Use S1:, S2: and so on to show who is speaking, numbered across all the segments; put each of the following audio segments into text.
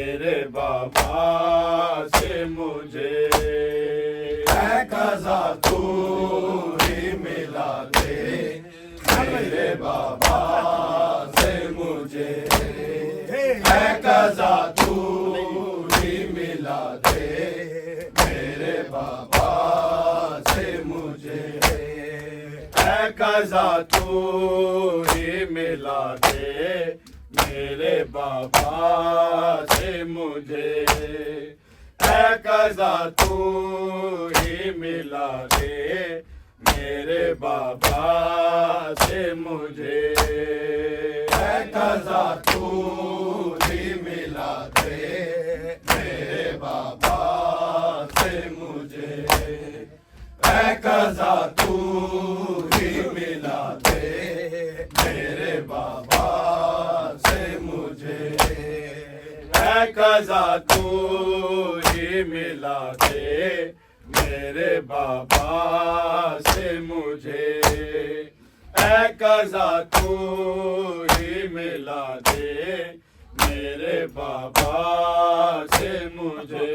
S1: मेरे बाबा से मुझे है कज़ा तू ही मिला दे मेरे बाबा से मुझे है कज़ा तू ही मिला दे मेरे बाबा से मुझे है कज़ा तू ही मिला दे मेरे बाबा से मुझे है कज़ा तू ही मिला दे मेरे बाबा से मुझे है कज़ा तू ही मिला दे मेरे बाबा से मुझे है कज़ा तू ही मिला दे मेरे बाबा से मुझे है कज़ा तू ही मिला दे मेरे बाबा से मुझे है कज़ा तू ही मिला दे मेरे बाबा से मुझे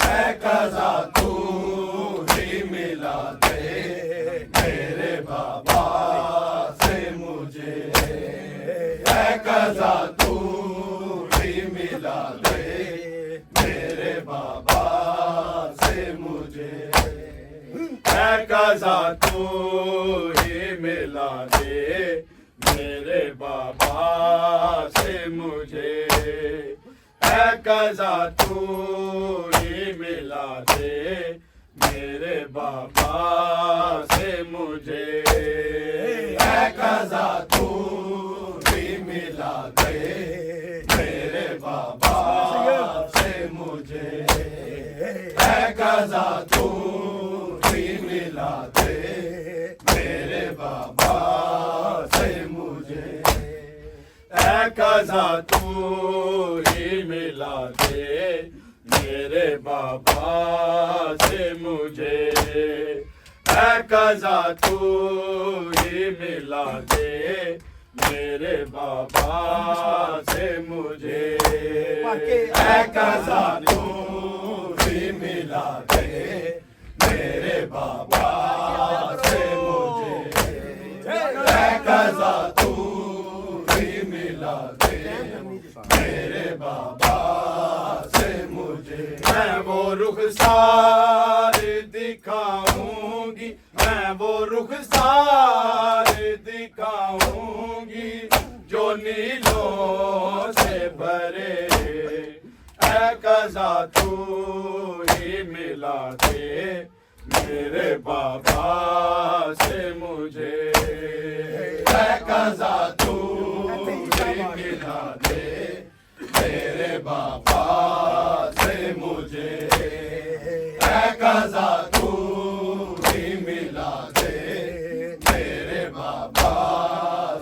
S1: है कज़ा तू ही मिला दे मेरे बाबा से मुझे है कज़ा तू ही मिला दे मेरे बाबा से मुझे है कज़ा तू ही मिला दे मेरे बाबा से मुझे है कज़ा तू ही मिला दे मेरे बाबा से मुझे है कज़ा तू ही मिला दे मेरे बाबा से मुझे है कज़ा तू ही मिला दे मेरे बाबा से मुझे है कज़ा तू ही मिला दे मेरे बाबा से मुझे है कज़ा तू ही मिला दे मेरे बाबा से मुझे है कज़ा तू ही मिला दे मेरे बाबा से मुझे है कज़ा तू ही मिला दे मेरे बाबा से मुझे मैं वो रुखसार दिखाऊंगी मैं वो रुखसार दिखाऊंगी जो नीलों से भरे है कज़ा तू ही मिला दे मेरे बाबा से मुझे है कज़ा तू ही मिला दे मेरे बाबा से मुझे है कज़ा तू ही मिला दे मेरे बाबा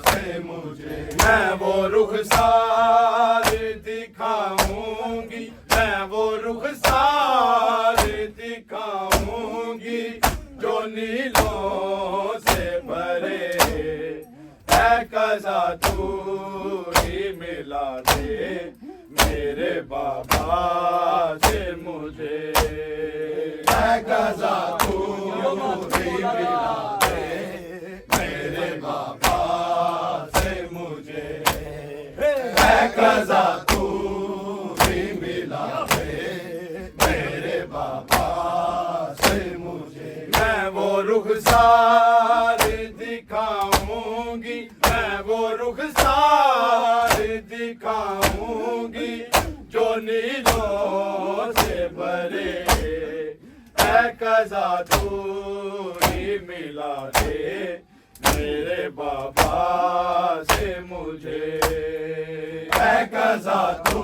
S1: से मुझे मैं वो रुखसार दिखाऊंगी मैं वो रुखसार दिखाऊंगी जो नीलों से भरे है कज़ा तू ही मिला दे मेरे बाबा से मुझे है कज़ा तू ही मिला दे मेरे बाबा से मुझे है कज़ा तू ही मिला दे मेरे बाबा से मुझे मैं वो रुखसार दिखाऊंगी मैं वो रुखसार दिखाऊंगी जो नीलों से भरे है कज़ा तू ही मिला दे मेरे बाबा से मुझे है कज़ा तू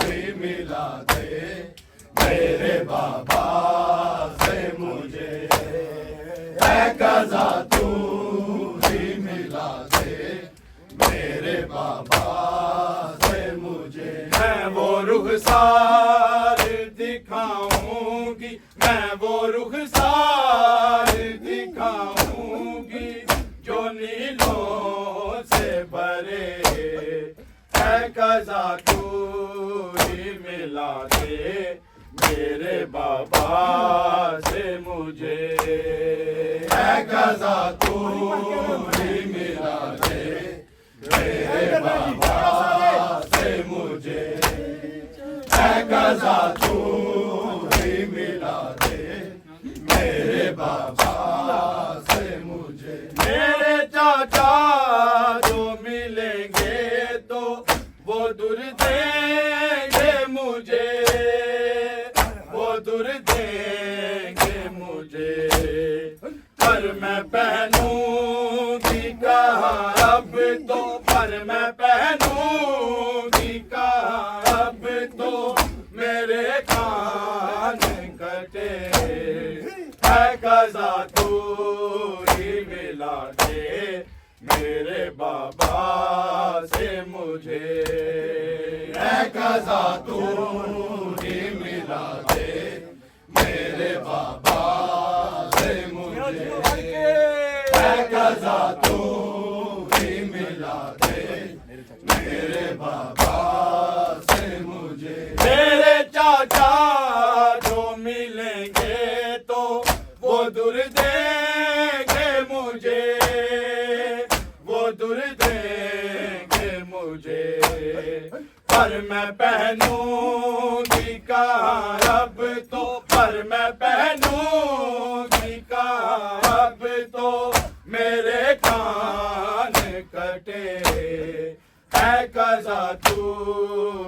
S1: ही मिला दे मेरे बाबा से मुझे है कज़ा तू ही मिला दे मेरे बाबा से मुझे मैं वो रुखसार दिखाऊंगी मैं वो रुखसार दिखाऊंगी जो नीलों से भरे है कज़ा तू मिला दे मेरे बाबा से मुझे। है कज़ा तू ही मिला दे मेरे बाबा से मुझे। है कज़ा तू ही मिला दे मेरे बाबा से मुझे। मेरे चाचा जो मिलेंगे तो वो दूर देंगे मुझे, वो दूर देंगे मुझे। पर मैं पहनूंगी कहाँ अब तो, पर मैं पहनूंगी कहाँ अब तो मेरे कान कटे। है कज़ा तू ही मिला दे मेरे बाबा से मुझे। है कज़ा तू ही मिला दे मेरे बाबा से मुझे। है कज़ा तू ही मिला दे मेरे बाबा से मुझे। मेरे चाचा जो मिलेंगे तो वो दूर देंगे मुझे, वो दूर देंगे मुझे। पर मैं पहनूंगी कहाँ अब तो, पर मैं पहनूंगी कहाँ अब तो मेरे कान कटे। है कज़ा तू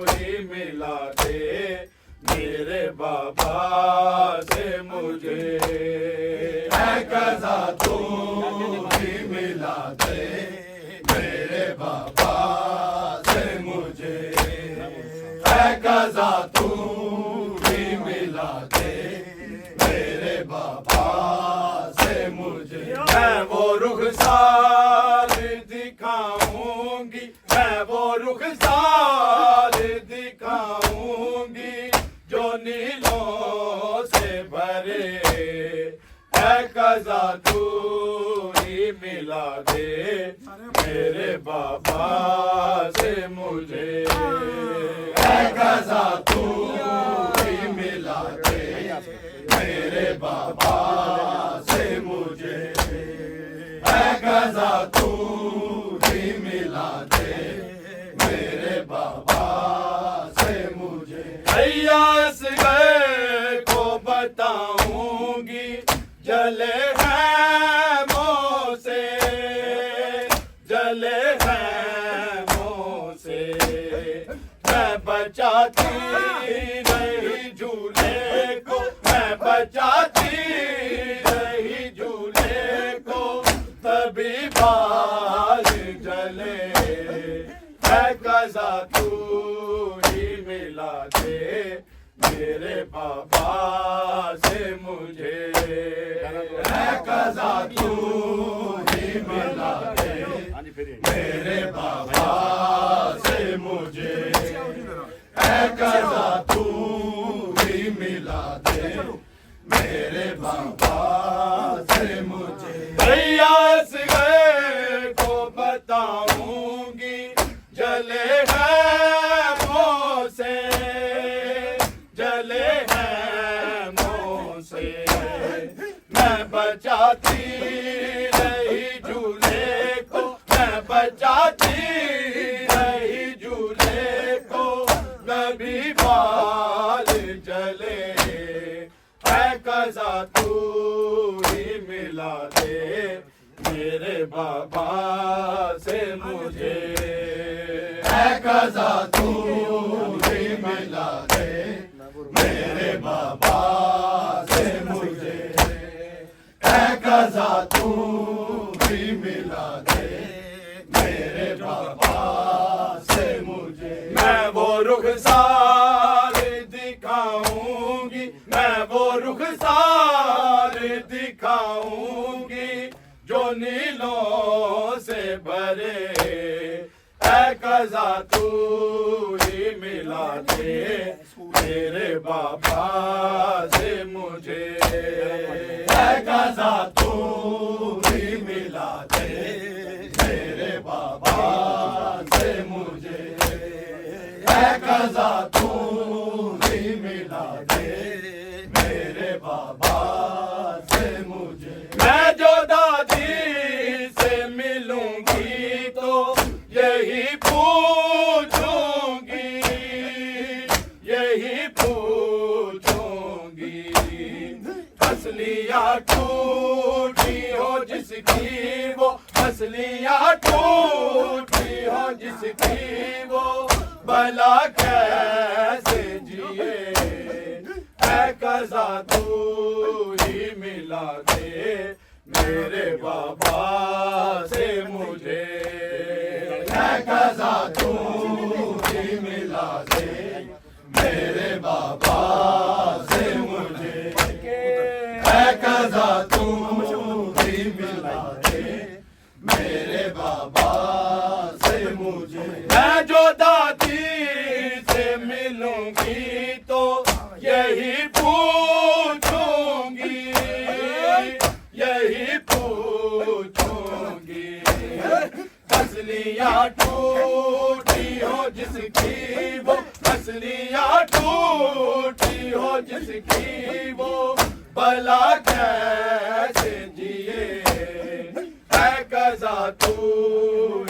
S1: ही मिला दे मेरे बाबा से मुझे। है कज़ा तू ही मिला दे मेरे बाबा से मुझे। है कज़ा तू ही मिला दे मेरे बाबा से मुझे। मैं वो रुखसार दिखाऊंगी, मैं वो रुखसार दिखाऊंगी जो नीलों से भरे। है कज़ा तू ही मिला दे मेरे बाबा से मुझे। है कज़ा तू ही मिला दे मेरे बाबा से मुझे। है कज़ा तू ही मिला दे मेरे बाबा से मुझे। भैया असग़र को बताऊंगी जले हैं मुँह से, जले हैं मुँह से। मैं बचाती रही झूले को, मैं बचाती रही झूले को तभी बाल जले। है कज़ा तू ही मिला दे मेरे बाबा से मुझे। है कज़ा तू ही मिला दे मेरे बाबा से मुझे। है कज़ा तू ही मिला दे मेरे बाबा से मुझे। भैया असग़र को बताऊंगी जले हैं मुँह से, जले हैं मुँह से। मैं बचाती रही झूले को, मैं बचाती रही झूले को कभी बाल जले। है कज़ा तू ही मिला दे मेरे बाबा से मुझे। है कज़ा तू ही मिला दे मेरे बाबा से मुझे। है कज़ा तू ही मिला दे मेरे बाबा से मुझे। मैं वो रुखसार दिखाऊंगी, मैं वो रुखसार दिखाऊंगी जो नीलों से भरे। है कज़ा तू ही मिला दे मेरे बाबा से मुझे। है कज़ा तू ही मिला दे मेरे बाबा से मुझे। है कज़ा तू यही पूछूंगी। फसलियाँ टूटी हो जिसकी वो, फसलियाँ टूटी हो जिसकी वो, भला कैसे जिए। है कज़ा तू ही मिला दे मेरे बाबा से मुझे। है कज़ा तू ही मिला दे मेरे बाबा से मुझे। है कज़ा तू ही मिला दे मेरे बाबा से मुझे। मैं जो दादी से मिलूंगी तो यही पूछूंगी, यही पूछूंगी। फसलियाँ टूटी हो जिसकी वो, फसलियाँ टूटी हो जिसकी वो, भला कैसे जिए। है कज़ा तू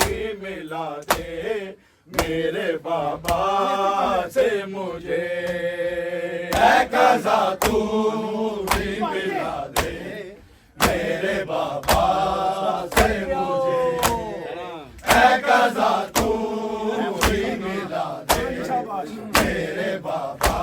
S1: ही मिला दे मेरे बाबा से मुझे। है कज़ा तू ही मिला दे मेरे बाबा से मुझे। है कज़ा तू ही मिला दे मेरे बाबा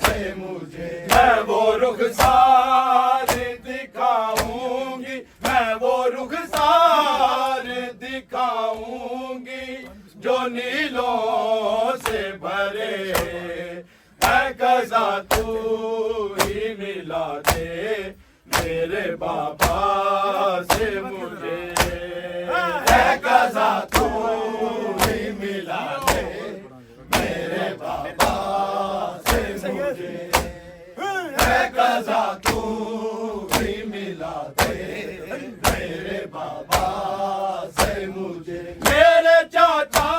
S1: से मुझे। मैं वो रुखसार दिखाऊंगी, मैं वो रुखसार दिखाऊंगी जो नीलों से भरे। है कज़ा तू ही मिला दे मेरे बाबा से मुझे। है कज़ा तू ही मिला दे मेरे बाबा से मुझे। है कज़ा तू ही मिला दे मेरे बाबा से मुझे। मेरे चाचा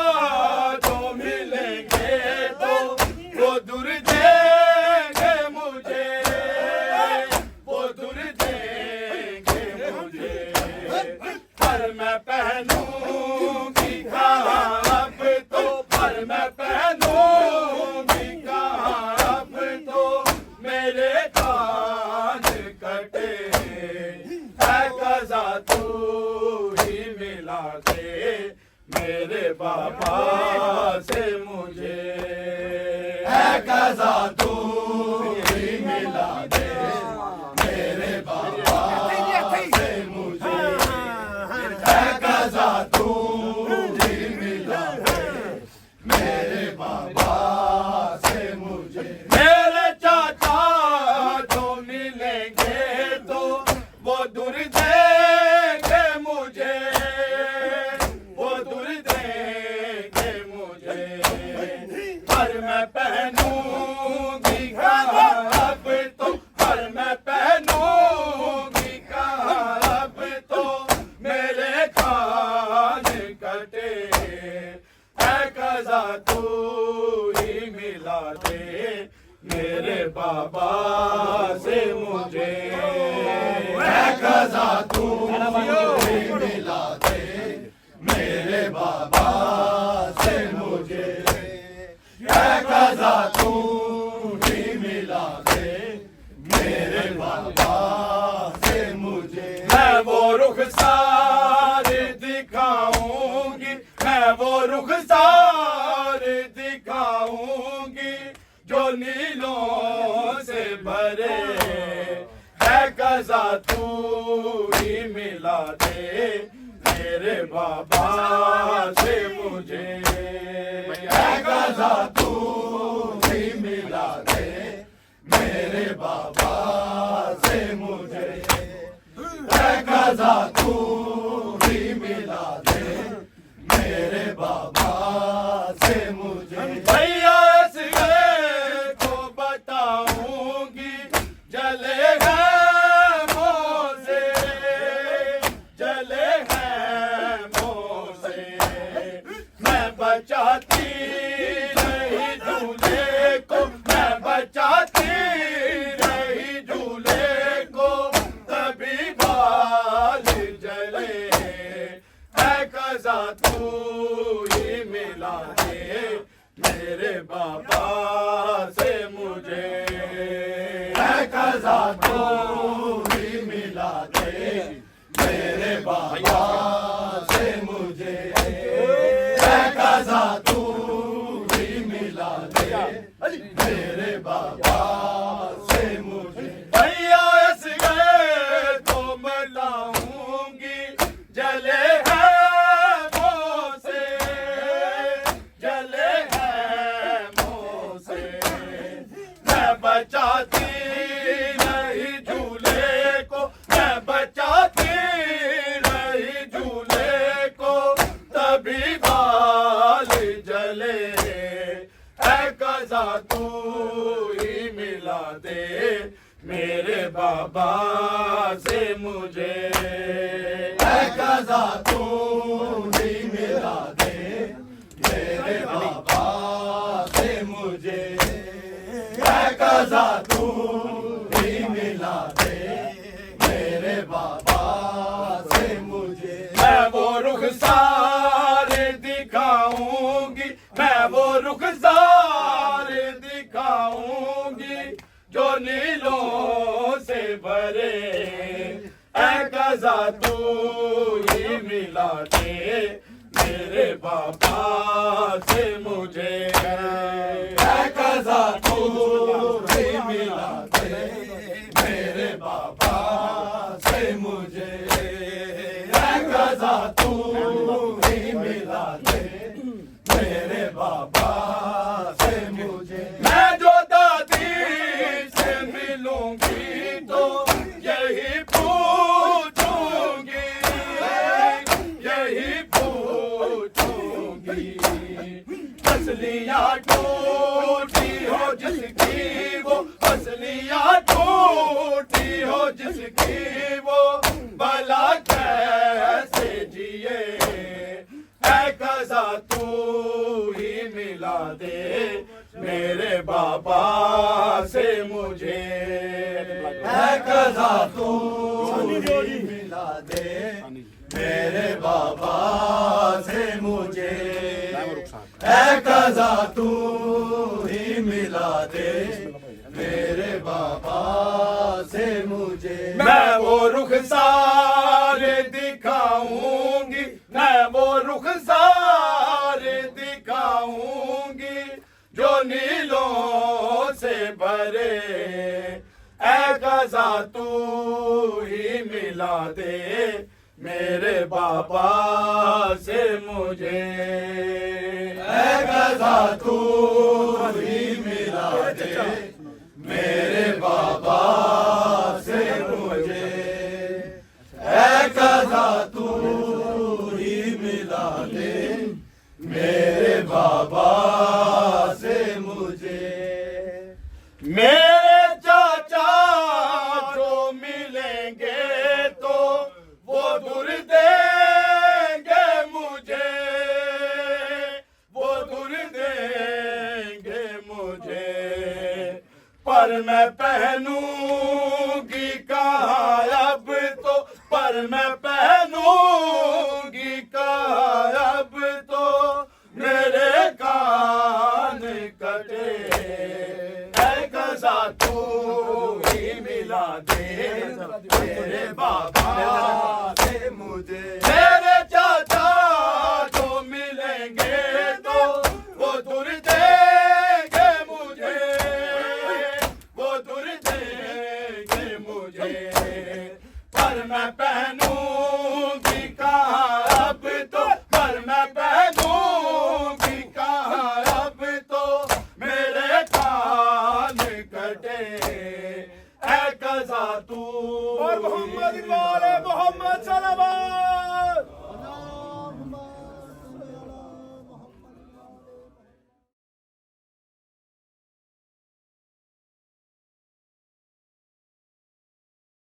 S1: जो मिलेंगे तो वो दूर देंगे मुझे, वो दूर देंगे मुझे। पर मैं पहनूंगी कहाँ अब तो, पर मैं पहनूंगी कहाँ अब तो मेरे कान कटे। है कज़ा तू ही मिला दे मेरे बाबा से मुझे। है कज़ा तू ही मिला दे मेरे बाबा से मुझे। है कज़ा तू ही मिला दे मेरे बाबा से मुझे। मेरे चाचा जो मिलेंगे तो वो दूर देंगे मुझे, वो दूर देंगे मुझे। पर मैं पहनूंगी कहाँ अब तो, पर मैं पहनूंगी कहाँ अब तो मेरे कान कटे। है कज़ा तू ही मिला दे मेरे बाबा से मुझे। है कज़ा तू ही मिला दे मेरे बाबा से मुझे। है कज़ा तू ही मिला दे मेरे बाबा से मुझे। मैं वो रुखसार दिखाऊंगी, मैं वो रुखसार दिखाऊंगी जो नीलों से भरे। है कज़ा तू ही मिला दे मेरे बाबा से मुझे। है कज़ा तू ही मिला दे मेरे बाबा से मुझे। है कज़ा तू ही मिला दे मेरे बाबा से मुझे। भैया को बताऊंगी जले हैं मोसे, जले हैं मोसे। मैं बचाती नहीं दूल्हे को, मैं बचाती नहीं कज़ा तू ही मिला दे मेरे बाबा से मुझे, है कज़ा तू ही मिला दे मेरे बाबा से मुझे। भैया इस गए तो मनाऊंगी जले है मुँह से, जले है मुँह से, मैं बचाती नहीं झूले को, मैं बचाती नहीं झूले को, तभी बाल जले, है कज़ा तू ही मिला दे मेरे बाबा से मुझे, है कज़ा तू ही मिला दे मेरे बाबा से मुझे, है कज़ा तू ही मिला दे मेरे बाबा से मुझे। मैं वो रुखसार दिखाऊंगी, मैं वो रुखसार दिखाऊंगी जो नीलों से भरे, है कज़ा तू ही मिला दे मेरे बाबा से मुझे, है कज़ा तू ही मिला दे मेरे बाबा से मुझे, है कज़ा तू ही मिला दे मेरे बाबा से मुझे। मैं जो दादी से मिलूंगी तो यही पूछूंगी, यही पूछूंगी, असलियाँ टूटी हो जिसकी वो, असलियाँ टूटी हो जिसकी वो, भला कैसे जिए, है कज़ा तू ही मिला दे मेरे बाबा से मुझे, है कज़ा तू ही मिला दे मेरे बाबा से मुझे, है कज़ा तू ही मिला दे मेरे बाबा से मुझे। मैं वो रुखसार दिखाऊंगी, मैं वो रुखसार दिखाऊंगी जो नीलों से भरे, है कज़ा तू ही मिला दे मेरे बाबा से मुझे, है कज़ा तू ही मिला दे मेरे बाबा से मुझे, है कज़ा तू ही मिला दे मेरे बाबा से मुझे। मेरे चाचा जो मिलेंगे तो वो दूर देंगे मुझे, वो दूर देंगे मुझे, पर मैं पहनूंगी कहाँ अब तो, पर मैं पहनूंगी कहाँ अब तो, मेरे कान कटे, है कज़ा तू ही मिला दे मेरे बाबा से मुझे। मेरे चाचा जो मिलेंगे तो वो दूर देंगे मुझे, वो दूर देंगे मुझे, पर मैं पहनूंगी कहाँ अब तो, पर मैं पहनूंगी कहाँ अब तो, मेरे कान कटे, है कज़ा तू
S2: और मोहम्मद इकबाल